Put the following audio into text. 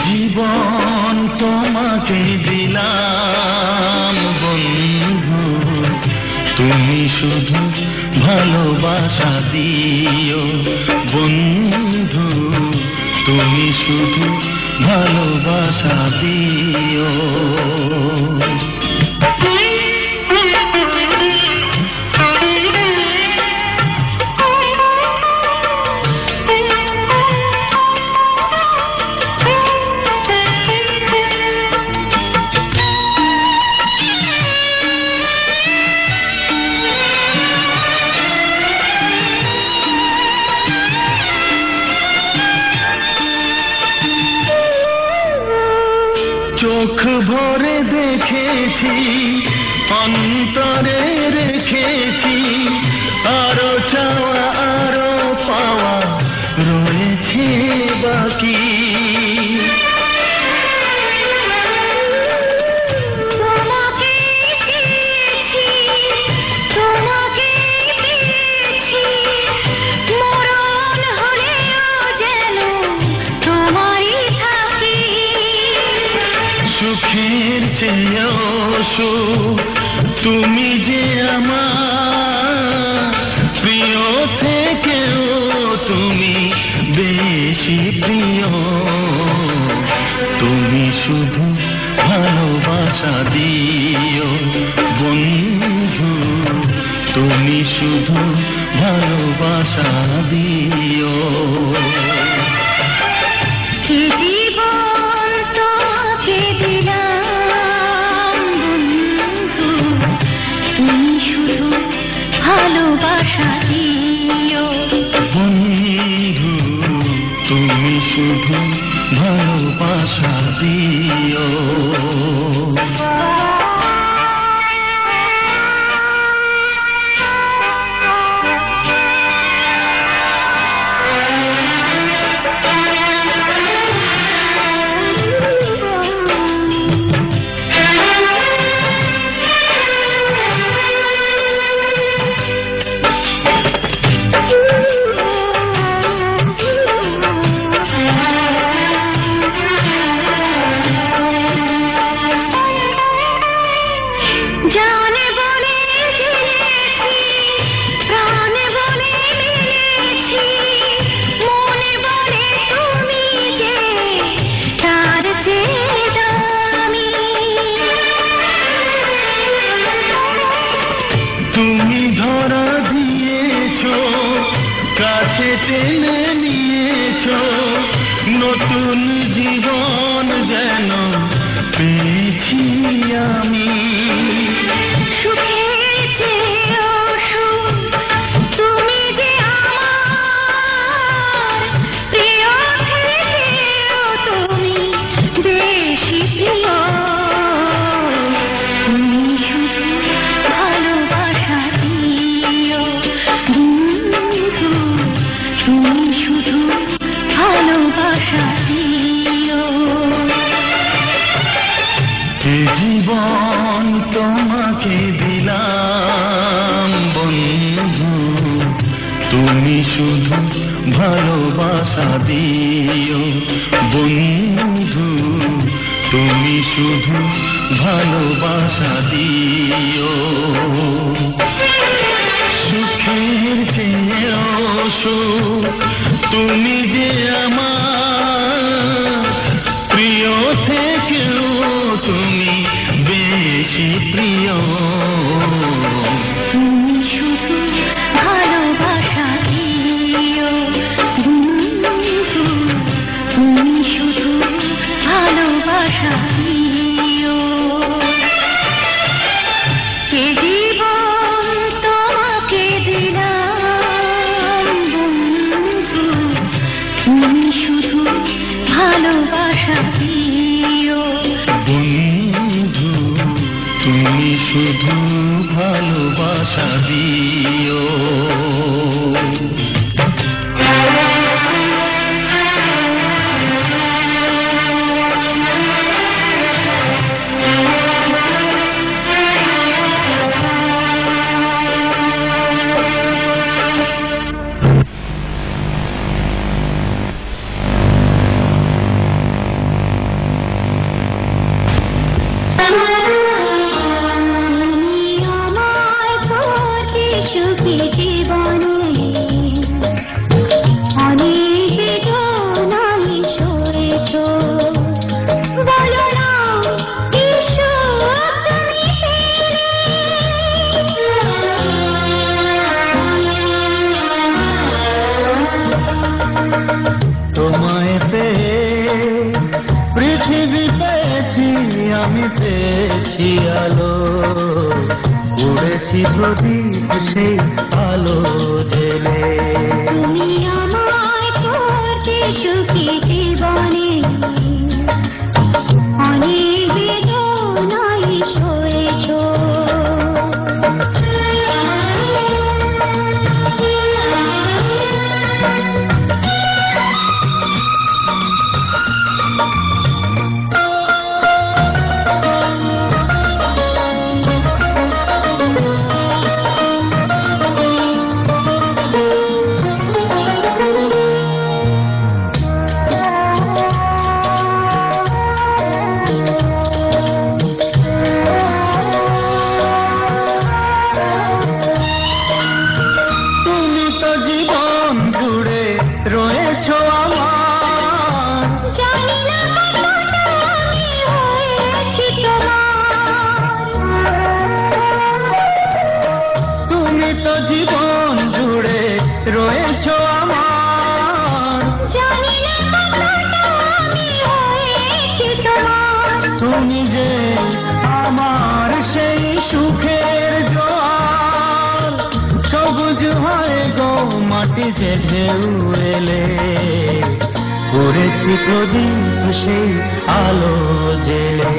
জীবন তোমাকে দিলাম বন্ধু, তুমি শুধু ভালোবাসা দিও বন্ধু, তুমি শুধু ভালোবাসা দিও। চোখ ভরে দেখেছি, অন্তরে রেখেছি, আরো চাওয়া আরো পাওয়া রয়েছে বাকি। সুখের চেয়েও সুখ তুমি যে আমার, প্রিয় থেকেও তুমি বেশি প্রিয়, তুমি শুধু ভালোবাসা দিও বন্ধু, তুমি শুধু ভালোবাসা দিও। ভালোবাসা দিও বন্ধু, তুমি শুধু ভালোবাসা দিও। তুমি ধরা দিয়েছো, কাছে টেনে নিয়েছো, নতুন জীবন যেন পেয়েছি আমি। তুমি যে আমার প্রিয় থেকেও তুমি বেশি প্রিয়, তুমি শুধু ভালোবাসা দিও বন্ধু, তুমি শুধু ভালোবাসা দিও। জীবন তোমাকে দিলাম বন্ধু, তুমি শুধু ভালোবাসা দিও বন্ধু, তুমি শুধু ভালোবাসা দিও। সুখের চেয়েও সুখ তুমি যে আমার, প্রিয় থেকেও তুমি বেশি প্রিয়, তুমি শুধু ভালোবাসা দিও বন্ধু, তুমি শুধু ভালোবাসা দিও। এ জীবন তোমাকে দিলাম বন্ধু, তুমি শুধু ভালোবাসা দিও বন্ধু, তুমি শুধু ভালোবাসা দিও। আমি পেয়েছি আলো, উড়েছি প্রদীপ সেই আলো জেলে। তুমি আমায় করতে সুখী জীবনে, অনেক বেদনায় সয়েছ। জীবন জুড়ে রয়েছ আমার, জানি না কতটা আমি হয়েছি তোমার। তুমি যে আমার সেই সুখের জল, সবুজ হয় গো মাটি যে ঢেউ এলে, করেছি প্রদীপ সেই আলো জেলে।